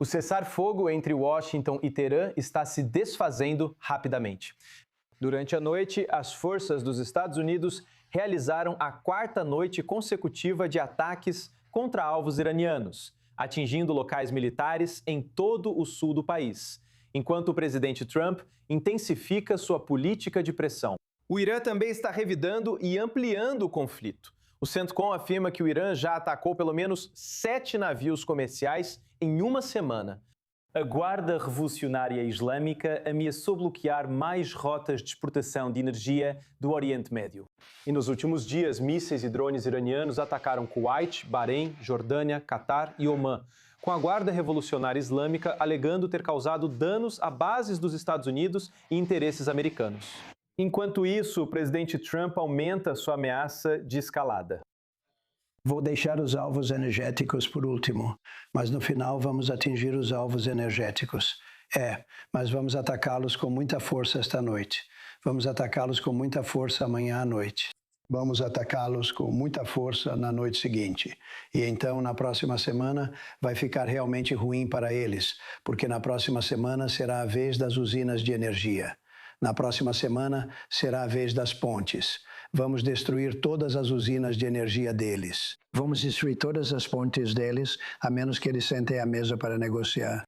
O cessar-fogo entre Washington e Teherã está se desfazendo rapidamente. Durante a noite, as forças dos Estados Unidos realizaram a quarta noite consecutiva de ataques contra alvos iranianos, atingindo locais militares em todo o sul do país, enquanto o presidente Trump intensifica sua política de pressão. O Irã também está revidando e ampliando o conflito. O CENTCOM afirma que o Irã já atacou pelo menos 7 navios comerciais em uma semana. A Guarda Revolucionária Islâmica ameaçou bloquear mais rotas de exportação de energia do Oriente Médio. E nos últimos dias, mísseis e drones iranianos atacaram Kuwait, Bahrein, Jordânia, Catar e Omã, com a Guarda Revolucionária Islâmica alegando ter causado danos a bases dos Estados Unidos e interesses americanos. Enquanto isso, o presidente Trump aumenta sua ameaça de escalada. Vou deixar os alvos energéticos por último, mas no final vamos atingir os alvos energéticos. Mas vamos atacá-los com muita força esta noite. Vamos atacá-los com muita força amanhã à noite. Vamos atacá-los com muita força na noite seguinte. E então, na próxima semana, vai ficar realmente ruim para eles, porque na próxima semana será a vez das usinas de energia. Na próxima semana será a vez das pontes. Vamos destruir todas as usinas de energia deles. Vamos destruir todas as pontes deles, a menos que eles sentem à mesa para negociar.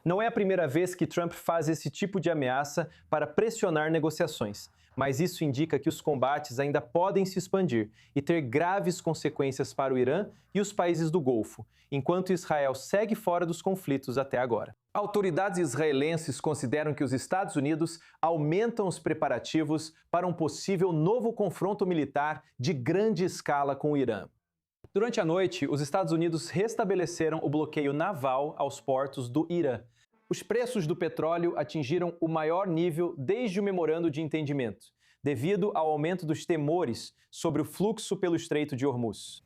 Não é a primeira vez que Trump faz esse tipo de ameaça para pressionar negociações, mas isso indica que os combates ainda podem se expandir e ter graves consequências para o Irã e os países do Golfo, enquanto Israel segue fora dos conflitos até agora. Autoridades israelenses consideram que os Estados Unidos aumentam os preparativos para um possível novo confronto militar de grande escala com o Irã. Durante a noite, os Estados Unidos restabeleceram o bloqueio naval aos portos do Irã. Os preços do petróleo atingiram o maior nível desde o memorando de entendimento, devido ao aumento dos temores sobre o fluxo pelo Estreito de Hormuz.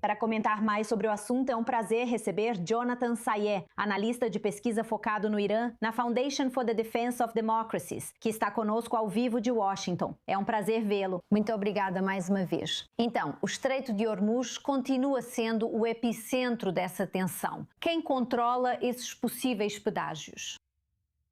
Para comentar mais sobre o assunto, é um prazer receber Jonathan Sayeh, analista de pesquisa focado no Irã, na Foundation for the Defense of Democracies, que está conosco ao vivo de Washington. É um prazer vê-lo. Muito obrigada mais uma vez. Então, o Estreito de Hormuz continua sendo o epicentro dessa tensão. Quem controla esses possíveis pedágios?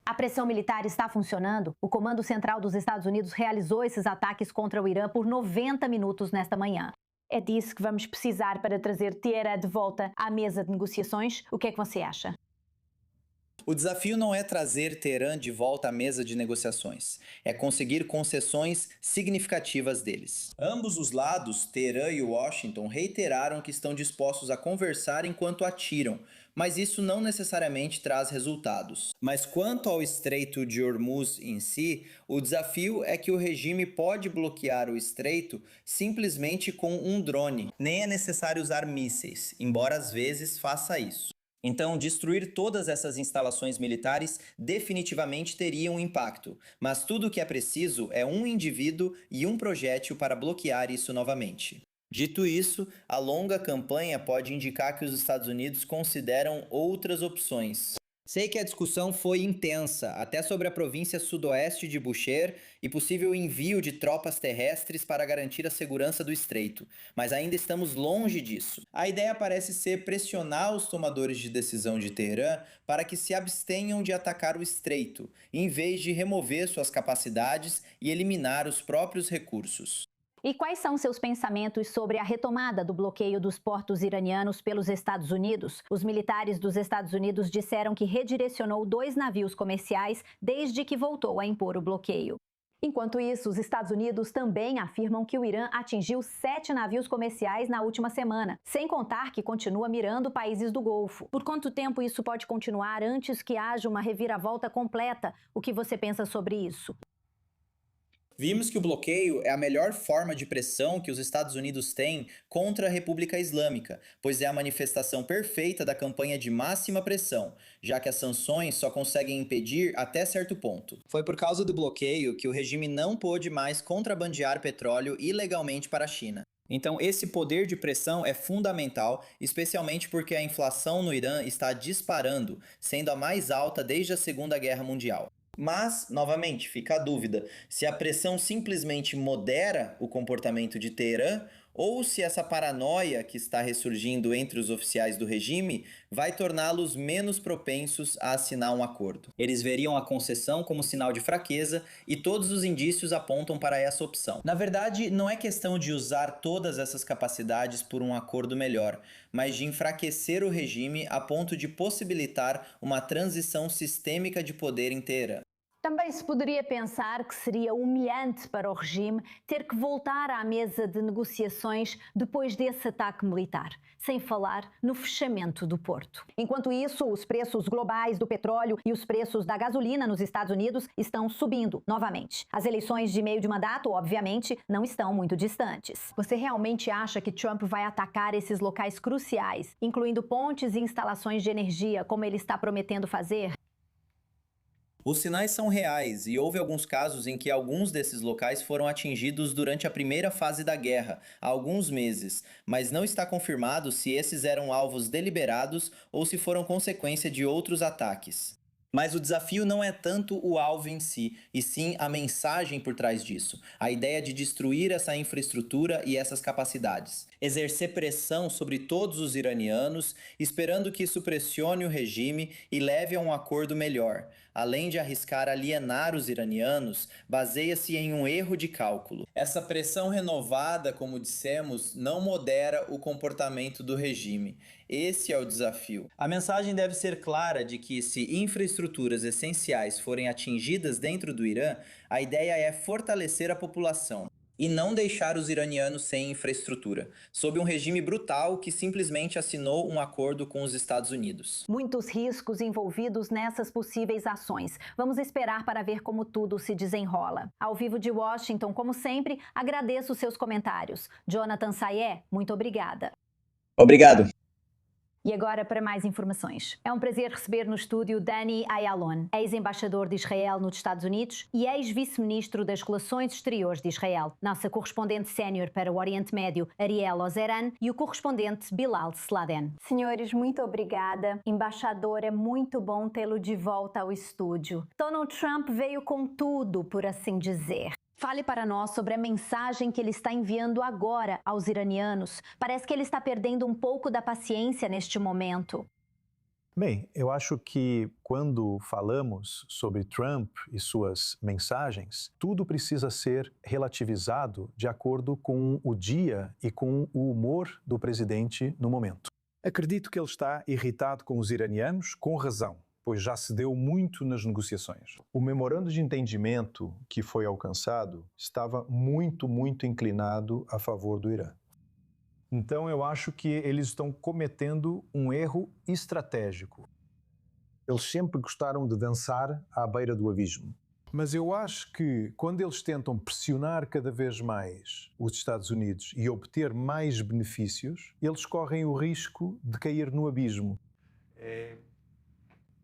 A pressão militar está funcionando? O Comando Central dos Estados Unidos realizou esses ataques contra o Irã por 90 minutos nesta manhã. É disso que vamos precisar para trazer Teherã de volta à mesa de negociações? O que é que você acha? O desafio não é trazer Teherã de volta à mesa de negociações, é conseguir concessões significativas deles. Ambos os lados, Teherã e Washington, reiteraram que estão dispostos a conversar enquanto atiram, mas isso não necessariamente traz resultados. Mas quanto ao Estreito de Hormuz em si, o desafio é que o regime pode bloquear o estreito simplesmente com um drone. Nem é necessário usar mísseis, embora às vezes faça isso. Então, destruir todas essas instalações militares definitivamente teria um impacto, mas tudo o que é preciso é um indivíduo e um projétil para bloquear isso novamente. Dito isso, a longa campanha pode indicar que os Estados Unidos consideram outras opções. Sei que a discussão foi intensa, até sobre a província sudoeste de Bushehr e possível envio de tropas terrestres para garantir a segurança do estreito, mas ainda estamos longe disso. A ideia parece ser pressionar os tomadores de decisão de Teherã para que se abstenham de atacar o estreito, em vez de remover suas capacidades e eliminar os próprios recursos. E quais são seus pensamentos sobre a retomada do bloqueio dos portos iranianos pelos Estados Unidos? Os militares dos Estados Unidos disseram que redirecionou 2 navios comerciais desde que voltou a impor o bloqueio. Enquanto isso, os Estados Unidos também afirmam que o Irã atingiu 7 navios comerciais na última semana, sem contar que continua mirando países do Golfo. Por quanto tempo isso pode continuar antes que haja uma reviravolta completa? O que você pensa sobre isso? Vimos que o bloqueio é a melhor forma de pressão que os Estados Unidos têm contra a República Islâmica, pois é a manifestação perfeita da campanha de máxima pressão, já que as sanções só conseguem impedir até certo ponto. Foi por causa do bloqueio que o regime não pôde mais contrabandear petróleo ilegalmente para a China. Então esse poder de pressão é fundamental, especialmente porque a inflação no Irã está disparando, sendo a mais alta desde a Segunda Guerra Mundial. Mas, novamente, fica a dúvida se a pressão simplesmente modera o comportamento de Teherã ou se essa paranoia que está ressurgindo entre os oficiais do regime vai torná-los menos propensos a assinar um acordo. Eles veriam a concessão como sinal de fraqueza e todos os indícios apontam para essa opção. Na verdade, não é questão de usar todas essas capacidades por um acordo melhor, mas de enfraquecer o regime a ponto de possibilitar uma transição sistêmica de poder em Teherã. Também se poderia pensar que seria humilhante para o regime ter que voltar à mesa de negociações depois desse ataque militar, sem falar no fechamento do porto. Enquanto isso, os preços globais do petróleo e os preços da gasolina nos Estados Unidos estão subindo novamente. As eleições de meio de mandato, obviamente, não estão muito distantes. Você realmente acha que Trump vai atacar esses locais cruciais, incluindo pontes e instalações de energia, como ele está prometendo fazer? Os sinais são reais e houve alguns casos em que alguns desses locais foram atingidos durante a primeira fase da guerra, há alguns meses, mas não está confirmado se esses eram alvos deliberados ou se foram consequência de outros ataques. Mas o desafio não é tanto o alvo em si, e sim a mensagem por trás disso, a ideia de destruir essa infraestrutura e essas capacidades. Exercer pressão sobre todos os iranianos, esperando que isso pressione o regime e leve a um acordo melhor. Além de arriscar alienar os iranianos, baseia-se em um erro de cálculo. Essa pressão renovada, como dissemos, não modera o comportamento do regime. Esse é o desafio. A mensagem deve ser clara de que, se infraestruturas essenciais forem atingidas dentro do Irã, a ideia é fortalecer a população e não deixar os iranianos sem infraestrutura, sob um regime brutal que simplesmente assinou um acordo com os Estados Unidos. Muitos riscos envolvidos nessas possíveis ações. Vamos esperar para ver como tudo se desenrola. Ao vivo de Washington, como sempre, agradeço os seus comentários. Jonathan Sayé, muito obrigada. Obrigado. E agora para mais informações. É um prazer receber no estúdio Dani Ayalon, ex-embaixador de Israel nos Estados Unidos e ex-vice-ministro das Relações Exteriores de Israel, nossa correspondente sénior para o Oriente Médio, Ariel Ozeran, e o correspondente Bilal Sladen. Senhores, muito obrigada. Embaixador, é muito bom tê-lo de volta ao estúdio. Donald Trump veio com tudo, por assim dizer. Fale para nós sobre a mensagem que ele está enviando agora aos iranianos. Parece que ele está perdendo um pouco da paciência neste momento. Bem, eu acho que quando falamos sobre Trump e suas mensagens, tudo precisa ser relativizado de acordo com o dia e com o humor do presidente no momento. Acredito que ele está irritado com os iranianos, com razão, pois já se deu muito nas negociações. O memorando de entendimento que foi alcançado estava muito inclinado a favor do Irã. Então eu acho que eles estão cometendo um erro estratégico. Eles sempre gostaram de dançar à beira do abismo. Mas eu acho que quando eles tentam pressionar cada vez mais os Estados Unidos e obter mais benefícios, eles correm o risco de cair no abismo.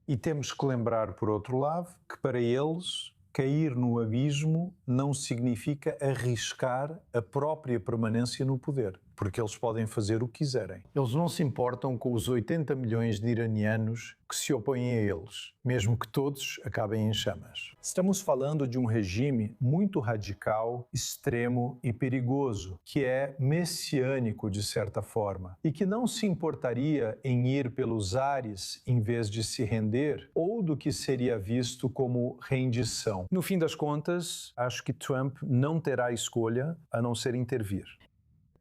E temos que lembrar, por outro lado, que para eles cair no abismo não significa arriscar a própria permanência no poder, porque eles podem fazer o que quiserem. Eles não se importam com os 80 milhões de iranianos que se opõem a eles, mesmo que todos acabem em chamas. Estamos falando de um regime muito radical, extremo e perigoso, que é messiânico de certa forma, e que não se importaria em ir pelos ares em vez de se render, ou do que seria visto como rendição. No fim das contas, acho que Trump não terá escolha a não ser intervir.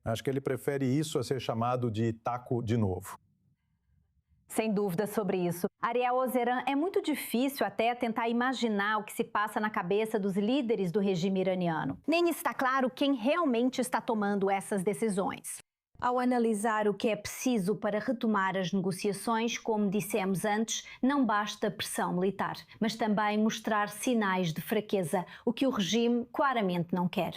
Acho que ele prefere isso a ser chamado de taco de novo. Sem dúvida sobre isso. Ariel Ozeran, é muito difícil até tentar imaginar o que se passa na cabeça dos líderes do regime iraniano. Nem está claro quem realmente está tomando essas decisões. Ao analisar o que é preciso para retomar as negociações, como dissemos antes, não basta pressão militar, mas também mostrar sinais de fraqueza, o que o regime claramente não quer.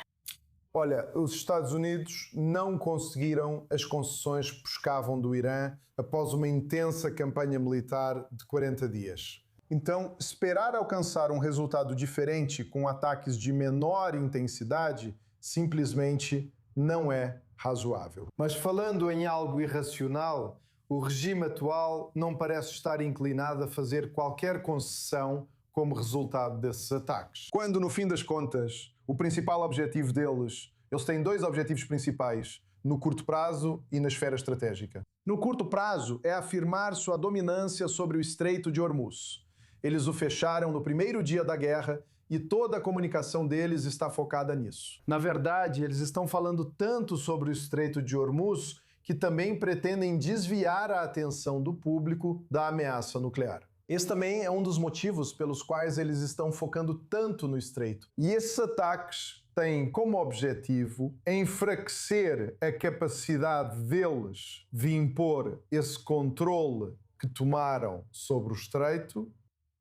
Olha, os Estados Unidos não conseguiram as concessões que buscavam do Irã após uma intensa campanha militar de 40 dias. Então, esperar alcançar um resultado diferente com ataques de menor intensidade simplesmente não é razoável. Mas falando em algo irracional, o regime atual não parece estar inclinado a fazer qualquer concessão como resultado desses ataques. Quando, no fim das contas, o principal objetivo deles, eles têm dois objetivos principais no curto prazo e na esfera estratégica. No curto prazo é afirmar sua dominância sobre o Estreito de Hormuz. Eles o fecharam no primeiro dia da guerra e toda a comunicação deles está focada nisso. Na verdade, eles estão falando tanto sobre o Estreito de Hormuz que também pretendem desviar a atenção do público da ameaça nuclear. Esse também é um dos motivos pelos quais eles estão focando tanto no Estreito. E esses ataques têm como objetivo enfraquecer a capacidade deles de impor esse controle que tomaram sobre o Estreito.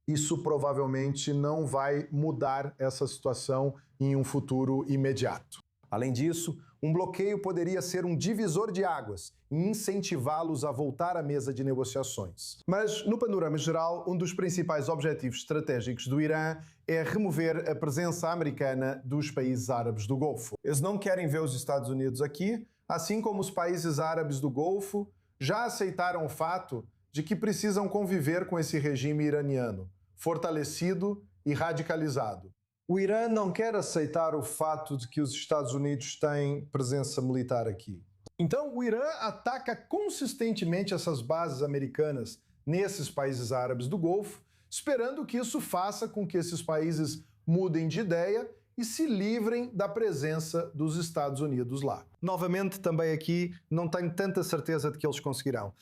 Isso provavelmente não vai mudar essa situação em um futuro imediato. Além disso, um bloqueio poderia ser um divisor de águas e incentivá-los a voltar à mesa de negociações. Mas, no panorama geral, um dos principais objetivos estratégicos do Irã é remover a presença americana dos países árabes do Golfo. Eles não querem ver os Estados Unidos aqui, assim como os países árabes do Golfo já aceitaram o fato de que precisam conviver com esse regime iraniano, fortalecido e radicalizado. O Irã não quer aceitar o fato de que os Estados Unidos têm presença militar aqui. Então, o Irã ataca consistentemente essas bases americanas nesses países árabes do Golfo, esperando que isso faça com que esses países mudem de ideia e se livrem da presença dos Estados Unidos lá. Novamente, também aqui, não tenho tanta certeza de que eles conseguirão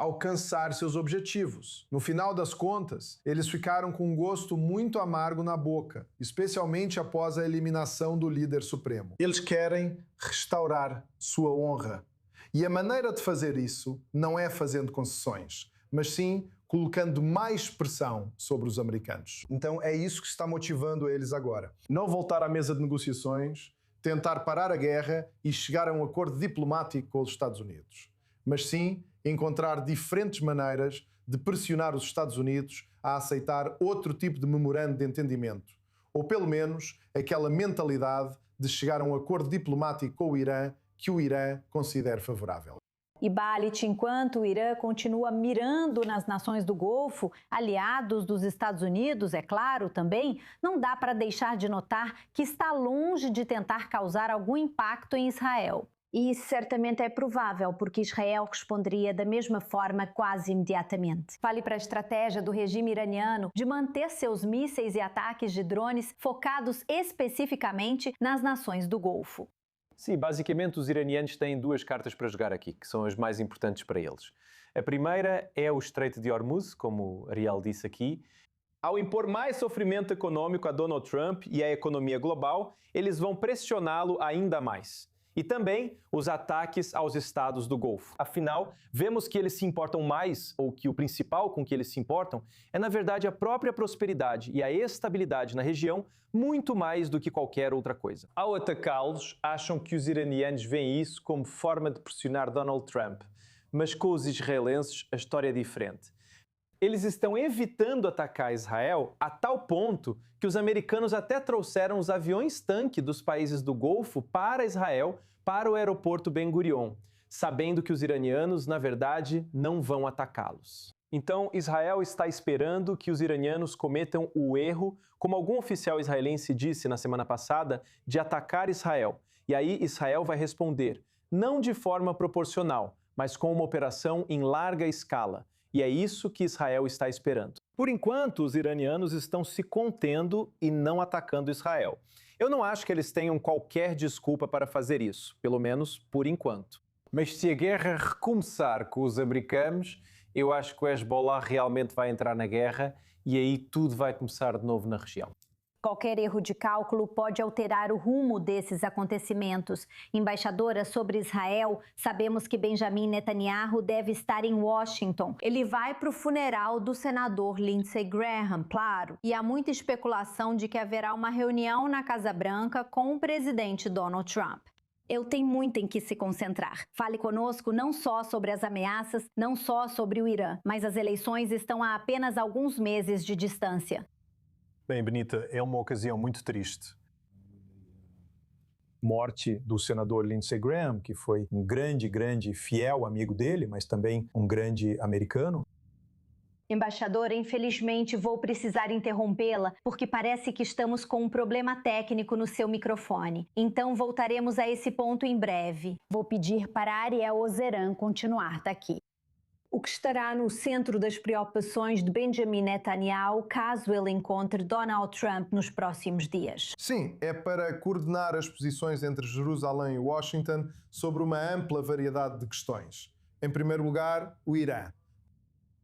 alcançar seus objetivos. No final das contas, eles ficaram com um gosto muito amargo na boca, especialmente após a eliminação do líder supremo. Eles querem restaurar sua honra. E a maneira de fazer isso não é fazendo concessões, mas sim colocando mais pressão sobre os americanos. Então é isso que está motivando eles agora. Não voltar à mesa de negociações, tentar parar a guerra e chegar a um acordo diplomático com os Estados Unidos, mas sim encontrar diferentes maneiras de pressionar os Estados Unidos a aceitar outro tipo de memorando de entendimento, ou pelo menos aquela mentalidade de chegar a um acordo diplomático com o Irã que o Irã considere favorável. E Balit, enquanto o Irã continua mirando nas nações do Golfo, aliados dos Estados Unidos, é claro, também, não dá para deixar de notar que está longe de tentar causar algum impacto em Israel. E isso certamente é provável, porque Israel responderia da mesma forma quase imediatamente. Fale para a estratégia do regime iraniano de manter seus mísseis e ataques de drones focados especificamente nas nações do Golfo. Sim, basicamente os iranianos têm duas cartas para jogar aqui, que são as mais importantes para eles. A primeira é o Estreito de Hormuz, como Ariel disse aqui. Ao impor mais sofrimento econômico a Donald Trump e à economia global, eles vão pressioná-lo ainda mais. E também os ataques aos estados do Golfo. Afinal, vemos que eles se importam mais, ou que o principal com que eles se importam, é na verdade a própria prosperidade e a estabilidade na região, muito mais do que qualquer outra coisa. Ao atacá-los, acham que os iranianos veem isso como forma de pressionar Donald Trump. Mas com os israelenses a história é diferente. Eles estão evitando atacar Israel a tal ponto que os americanos até trouxeram os aviões-tanque dos países do Golfo para Israel, para o aeroporto Ben Gurion, sabendo que os iranianos, na verdade, não vão atacá-los. Então, Israel está esperando que os iranianos cometam o erro, como algum oficial israelense disse na semana passada, de atacar Israel. E aí Israel vai responder, não de forma proporcional, mas com uma operação em larga escala. E é isso que Israel está esperando. Por enquanto, os iranianos estão se contendo e não atacando Israel. Eu não acho que eles tenham qualquer desculpa para fazer isso, pelo menos por enquanto. Mas se a guerra recomeçar com os americanos, eu acho que o Hezbollah realmente vai entrar na guerra e aí tudo vai começar de novo na região. Qualquer erro de cálculo pode alterar o rumo desses acontecimentos. Embaixadora, sobre Israel, sabemos que Benjamin Netanyahu deve estar em Washington. Ele vai para o funeral do senador Lindsey Graham, claro. E há muita especulação de que haverá uma reunião na Casa Branca com o presidente Donald Trump. Eu tenho muito em que se concentrar. Fale conosco não só sobre as ameaças, não só sobre o Irã, mas as eleições estão a apenas alguns meses de distância. Bem, Benita, é uma ocasião muito triste. Morte do senador Lindsey Graham, que foi um grande, fiel amigo dele, mas também um grande americano. Embaixadora, infelizmente vou precisar interrompê-la porque parece que estamos com um problema técnico no seu microfone. Então voltaremos a esse ponto em breve. Vou pedir para Ariel Ozeran continuar daqui. O que estará no centro das preocupações de Benjamin Netanyahu caso ele encontre Donald Trump nos próximos dias? Sim, é para coordenar as posições entre Jerusalém e Washington sobre uma ampla variedade de questões. Em primeiro lugar, o Irã.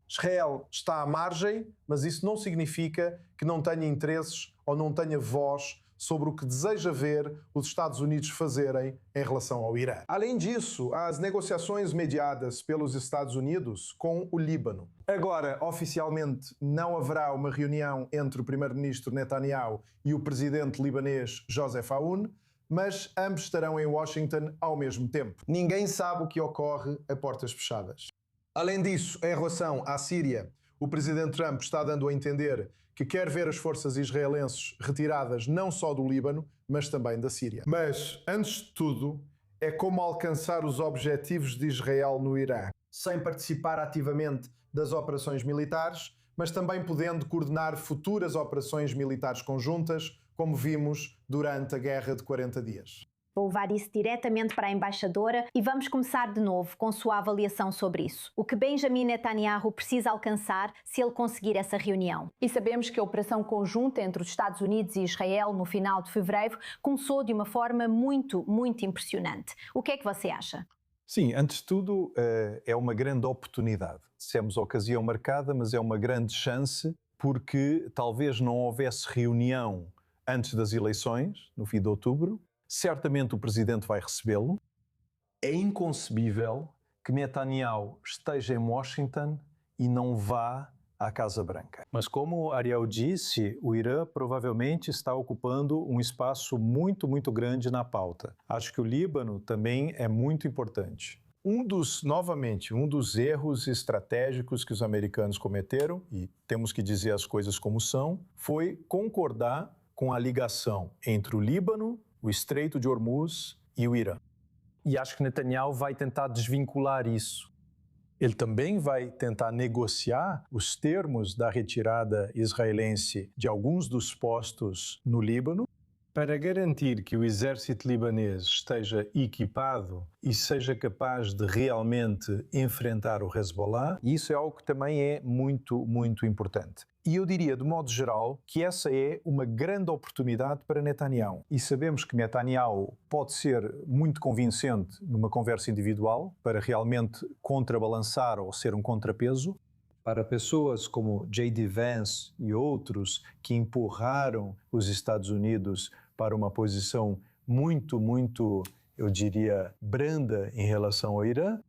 Israel está à margem, mas isso não significa que não tenha interesses ou não tenha voz sobre o que deseja ver os Estados Unidos fazerem em relação ao Irã. Além disso, há as negociações mediadas pelos Estados Unidos com o Líbano. Agora, oficialmente, não haverá uma reunião entre o primeiro-ministro Netanyahu e o presidente libanês Joseph Aoun, mas ambos estarão em Washington ao mesmo tempo. Ninguém sabe o que ocorre a portas fechadas. Além disso, em relação à Síria, o presidente Trump está dando a entender que quer ver as forças israelenses retiradas não só do Líbano, mas também da Síria. Mas, antes de tudo, é como alcançar os objetivos de Israel no Irã, sem participar ativamente das operações militares, mas também podendo coordenar futuras operações militares conjuntas, como vimos durante a Guerra de 40 Dias. Vou levar isso diretamente para a embaixadora e vamos começar de novo com sua avaliação sobre isso. O que Benjamin Netanyahu precisa alcançar se ele conseguir essa reunião? E sabemos que a operação conjunta entre os Estados Unidos e Israel no final de fevereiro começou de uma forma muito impressionante. O que é que você acha? Sim, antes de tudo, é uma grande oportunidade. Dissemos ocasião marcada, mas é uma grande chance porque talvez não houvesse reunião antes das eleições, no fim de outubro. Certamente o presidente vai recebê-lo. É inconcebível que Netanyahu esteja em Washington e não vá à Casa Branca. Mas como Ariel disse, o Irã provavelmente está ocupando um espaço muito grande na pauta. Acho que o Líbano também é muito importante. Um dos erros estratégicos que os americanos cometeram, e temos que dizer as coisas como são, foi concordar com a ligação entre o Líbano, o Estreito de Hormuz e o Irã. E acho que Netanyahu vai tentar desvincular isso. Ele também vai tentar negociar os termos da retirada israelense de alguns dos postos no Líbano, para garantir que o exército libanês esteja equipado e seja capaz de realmente enfrentar o Hezbollah. E isso é algo que também é muito importante. E eu diria, de modo geral, que essa é uma grande oportunidade para Netanyahu. E sabemos que Netanyahu pode ser muito convincente numa conversa individual para realmente contrabalançar ou ser um contrapeso. Para pessoas como J.D. Vance e outros que empurraram os Estados Unidos para uma posição muito, eu diria, branda em relação ao Irã.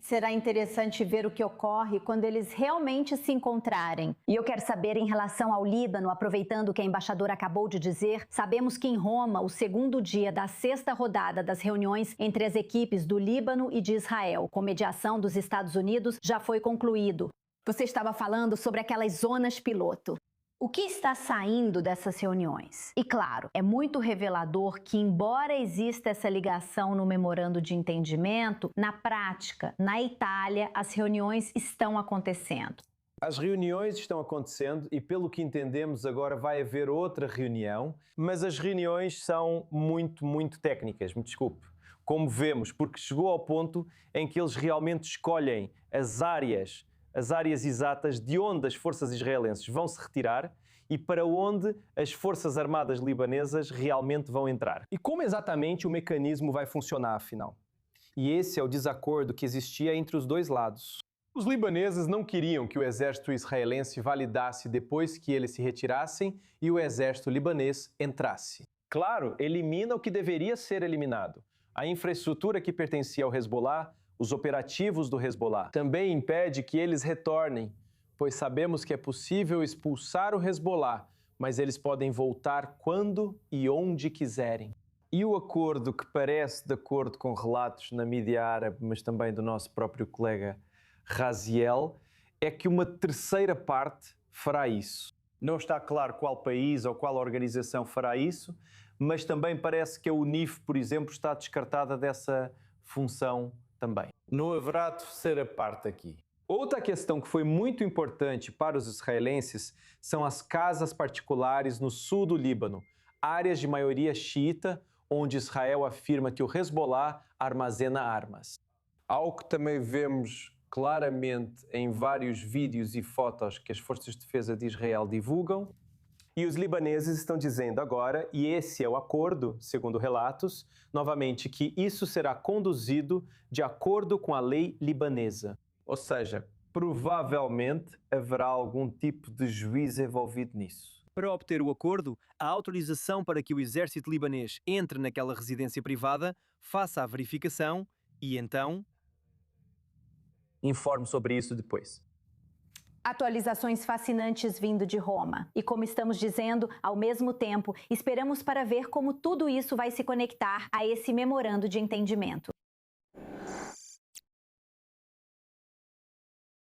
Será interessante ver o que ocorre quando eles realmente se encontrarem. E eu quero saber em relação ao Líbano, aproveitando o que a embaixadora acabou de dizer, sabemos que em Roma, o segundo dia da sexta rodada das reuniões entre as equipes do Líbano e de Israel, com mediação dos Estados Unidos, já foi concluído. Você estava falando sobre aquelas zonas piloto. O que está saindo dessas reuniões? E claro, é muito revelador que, embora exista essa ligação no memorando de entendimento, na prática, na Itália, as reuniões estão acontecendo. As reuniões estão acontecendo e, pelo que entendemos, agora vai haver outra reunião, mas as reuniões são muito técnicas, me desculpe. Como vemos, porque chegou ao ponto em que eles realmente escolhem as áreas exatas de onde as forças israelenses vão se retirar e para onde as forças armadas libanesas realmente vão entrar. E como exatamente o mecanismo vai funcionar, afinal? E esse é o desacordo que existia entre os dois lados. Os libaneses não queriam que o exército israelense validasse depois que eles se retirassem e o exército libanês entrasse. Claro, elimina o que deveria ser eliminado. A infraestrutura que pertencia ao Hezbollah, os operativos do Hezbollah. Também impede que eles retornem, pois sabemos que é possível expulsar o Hezbollah, mas eles podem voltar quando e onde quiserem. E o acordo que parece, de acordo com relatos na mídia árabe, mas também do nosso próprio colega Raziel, é que uma terceira parte fará isso. Não está claro qual país ou qual organização fará isso, mas também parece que a UNIF, por exemplo, está descartada dessa função também. Não haverá terceira parte aqui. Outra questão que foi muito importante para os israelenses são as casas particulares no sul do Líbano, áreas de maioria xiita, onde Israel afirma que o Hezbollah armazena armas. Algo que também vemos claramente em vários vídeos e fotos que as forças de defesa de Israel divulgam. E os libaneses estão dizendo agora, e esse é o acordo, segundo relatos, novamente, que isso será conduzido de acordo com a lei libanesa. Ou seja, provavelmente haverá algum tipo de juiz envolvido nisso. Para obter o acordo, a autorização para que o exército libanês entre naquela residência privada, faça a verificação e então... Informo sobre isso depois. Atualizações fascinantes vindo de Roma. E como estamos dizendo, ao mesmo tempo, esperamos para ver como tudo isso vai se conectar a esse memorando de entendimento.